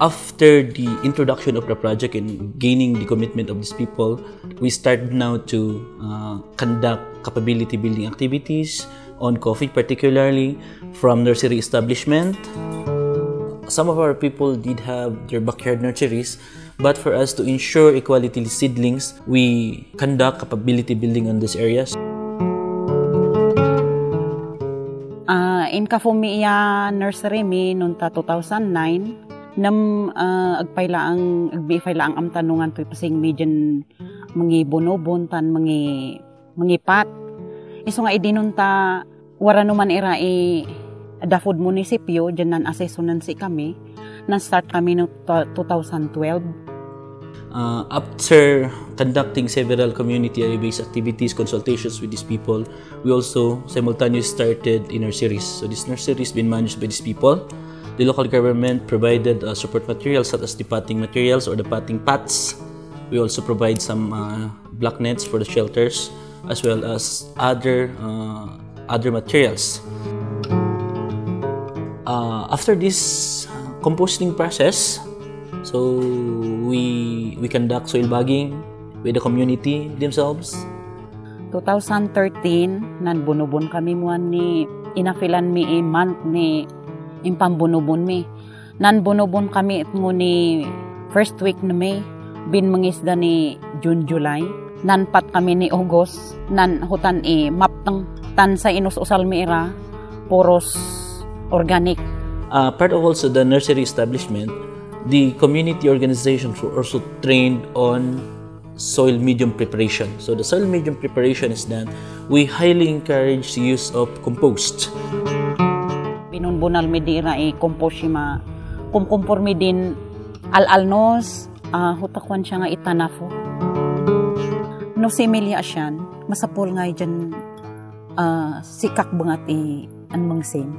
After the introduction of the project and gaining the commitment of these people, we started now to conduct capability building activities on coffee, particularly from nursery establishment. Some of our people did have their backyard nurseries, but for us to ensure equality seedlings, we conduct capability building on these areas. In Kafumiya Nursery mi noong 2009, agpayla ang amtanungan to pasing medyan mangi bonobon tan mangi pat. Iso nga idinunta wara naman era Dafod munisipyo dyan nan asesonan si kami. Start kami no 2012. After conducting several community area-based activities, consultations with these people, we also simultaneously started in nurseries. So this nursery has been managed by these people. The local government provided support materials such as the potting materials or the potting pots. We also provide some black nets for the shelters as well as other materials. After this composting process, so we conduct soil bagging with the community themselves. 2013 nan bunubon kami mo ni inafilan mi month ni impambunubon mi. Nan bunubon kami ni first week na May, bin mangisda ni June July. Nan pat kami ni August, nan hutan maptang tan sa inus-usal mi era poros organic. Part of also the nursery establishment, the community organizations were also trained on soil medium preparation. So the soil medium preparation is that we highly encourage the use of compost. Pinunbunal mi dira compost ma kumkumpor mi din al-alnos hutakwan siya nga itanafo. No similya asyan, masapol nga dyan sikak bangat anmangsin.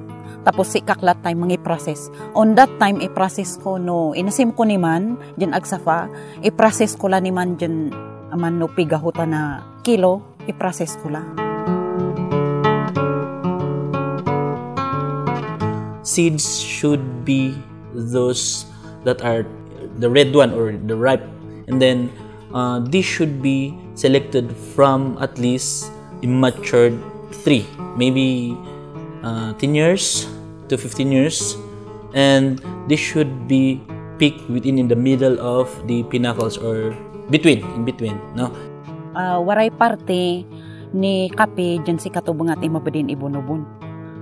Tapos sikak lat time mga i-process. On that time, i-process ko no, inasim ko ni man, dyan agsafa, i-process ko la ni man dyan, aman no pigahuta na kilo, i-process ko la. Seeds should be those that are the red one or the ripe. And then, these should be selected from at least immature 3, maybe 10 years to 15 years, and this should be picked in the middle of the pinnacles or in between, no? Waray parte ni kape dyan si katubangat mabadin ibunubon.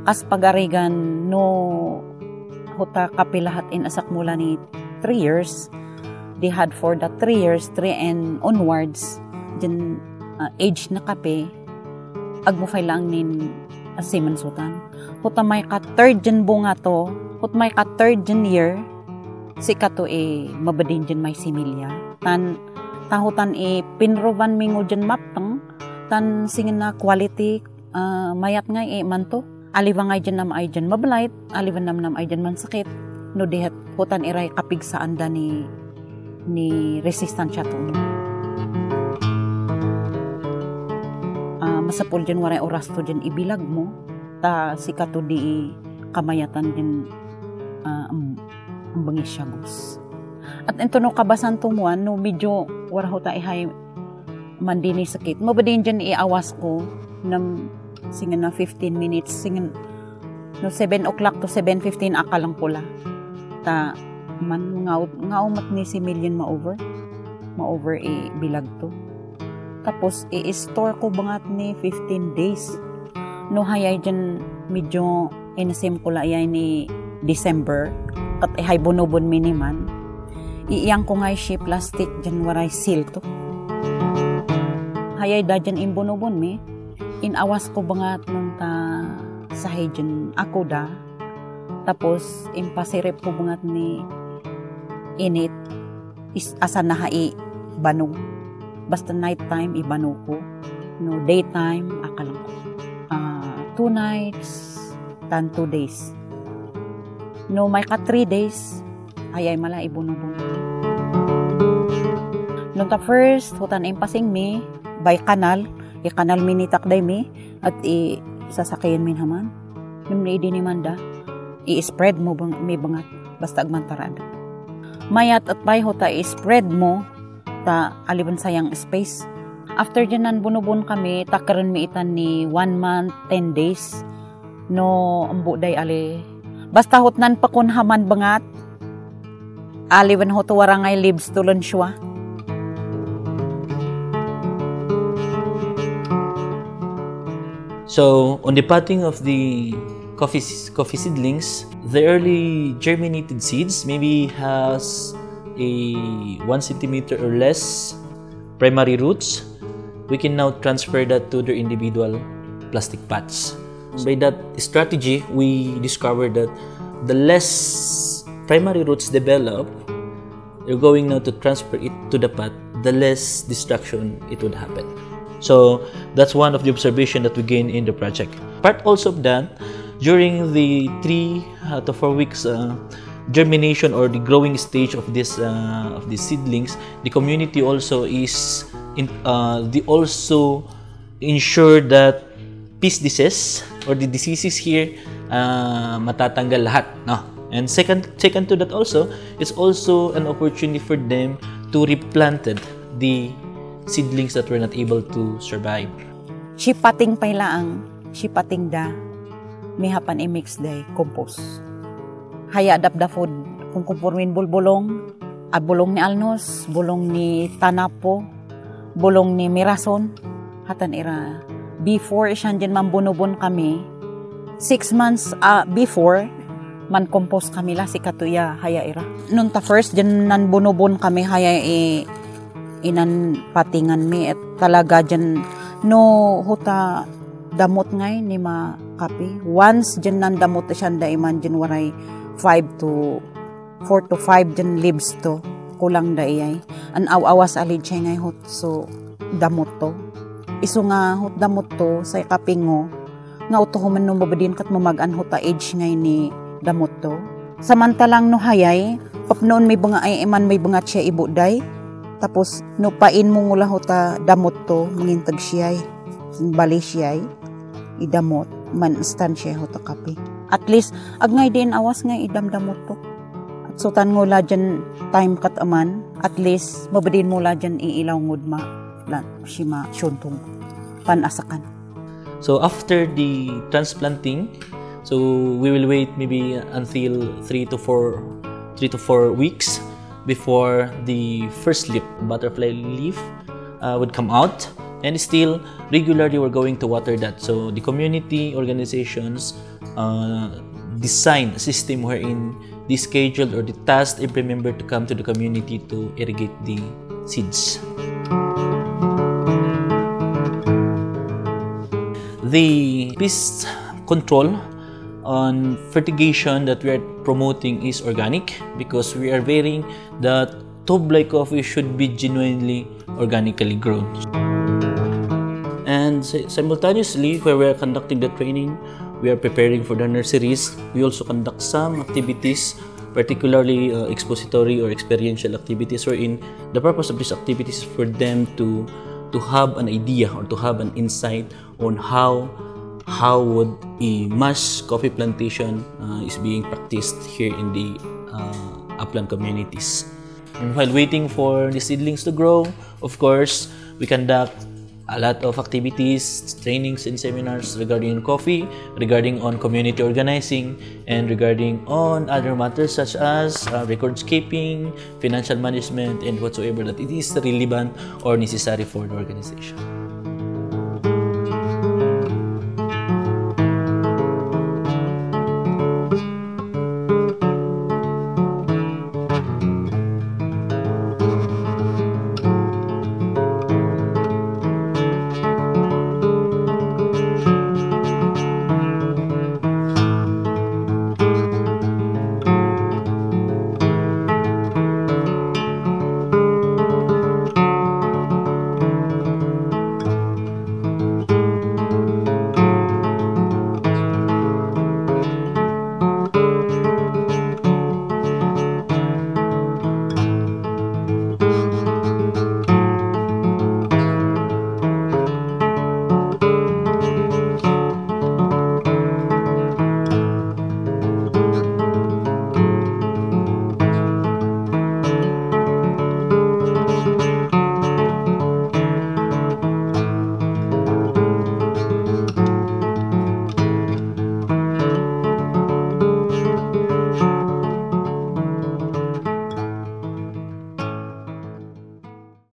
Kas pagarigan no huta kape lahat asak mula ni 3 years, they had for the 3 years, 3 and onwards, dyan age na kape, agmufay lang nin asiman sutan. Huta may ka third dyan bunga to, huta may ka third dyan year, si kato mabadin dyan may similya. Tahutan pinrovan mingo dyan maptang, tan singin na quality, mayat nga manto. Aliwa nga dyan nam ay dyan mabalait, aliwa nam ay dyan man sakit. No dihat, hutan iray kapig sa anda ni resistansya to. Masapol dyan waray oras to dyan ibilag mo, ta si kato di kamayatan din ang bangis siya gus. At ito no kabasan tumuan, no medyo waraho ta ihay mandini sakit. Mabadin dyan iawas ko ng singin na 15 minutes, singin no 7 o'clock to 7:15 akalang pula. Ta man ngaumat ni si million ma-over bilag to. Tapos i-store ko bangat ni 15 days. No hayay dyan medyo inasim ko la ay ni December kat ihay bonobon miniman. Iyang ko nga si plastic dyan waray seal to. Hayay da dyan imbonobon mi. Inawas ko bangat nung ta sahay dyan ako da. Tapos impasirip ko bangat ni init asa nahai banong. Basta night time ibano ko. No daytime akalang ko. 2 nights, 2 days. No, may ka 3 days, ayay mala ibunubong. Nung ta first, hutan impasing mi, by kanal, i-kanal mi ni takday mi, at sasakayan min haman. Nung naidi ni Manda, i-spread mo mi bangat, basta agmantarada. mayat at bay ho ta spread mo ta aliban sayang space. After dyan nan bunubon kami, takaran mi itan ni 1 month, 10 days. No, ambo day ali. Basta hot nan pakunhaman bangat. Aliban ho to warangay lives tulon siya. So, on the potting of the coffee seedlings, the early germinated seeds maybe has a 1 centimeter or less primary roots. We can now transfer that to their individual plastic pots. By that strategy, we discovered that the less primary roots develop, you're going now to transfer it to the pot, the less destruction it would happen. So that's one of the observation that we gain in the project. Part also of that, during the 3 to 4 weeks germination or the growing stage of these seedlings, the community also is they also ensure that pest disease or the diseases here matatanggal lahat, no? And second to that also, it's also an opportunity for them to replant the seedlings that were not able to survive. Sipating pailaang, sipating da, mihapan i-mix day, compost. Haya da food, kung kumpurmin bulbulong, bulong ni alnos, bulong ni tanapo, bulong ni mirason, hatan ira. Before isyan dyan mambunubon kami, 6 months before, man compost kami la si katuya haya ira. Nung ta first dyan nan bunubon kami haya inan patingan mi at talaga dyan no huta damot ngay ni ma kapi. Once dyan nan damot siya daiman dyan waray 4 to 5 dyan leaves to kulang da iyay. An awas alid siya ngay hot so damot to. Iso nga hot damot to sa kapingo nga utohuman no mabadin kat mamagan hota age ngay ni damot to. Samantalang no hayay, papnoon may bunga ay iman may bunga siya ibuday. Tapos no pain mo ngula hota damot to, mangintag siyay, bali siyay, idamot, man stand siya hota kape. At least, agngay din awas nga idamdamot to. At sutan ngula dyan time kat aman, at least mabadin mo la dyan iilaw ngud ma, sima syuntong panasakan. So after the transplanting, so we will wait maybe until 3 to 4 weeks before the first leaf, butterfly leaf, would come out, and still regularly we're going to water that. So the community organizations design a system wherein they schedule or they task every member to come to the community to irrigate the seeds. The pest control on fertigation that we are promoting is organic because we are varying that Toblai coffee should be genuinely organically grown. And simultaneously, where we are conducting the training, we are preparing for the nurseries. We also conduct some activities, particularly expository or experiential activities, wherein the purpose of these activities is for them to have an idea or to have an insight on how would a mass coffee plantation is being practiced here in the upland communities. And while waiting for the seedlings to grow, of course, we conduct a lot of activities, trainings and seminars regarding coffee, regarding on community organizing, and regarding on other matters such as records keeping, financial management, and whatsoever that it is relevant or necessary for the organization.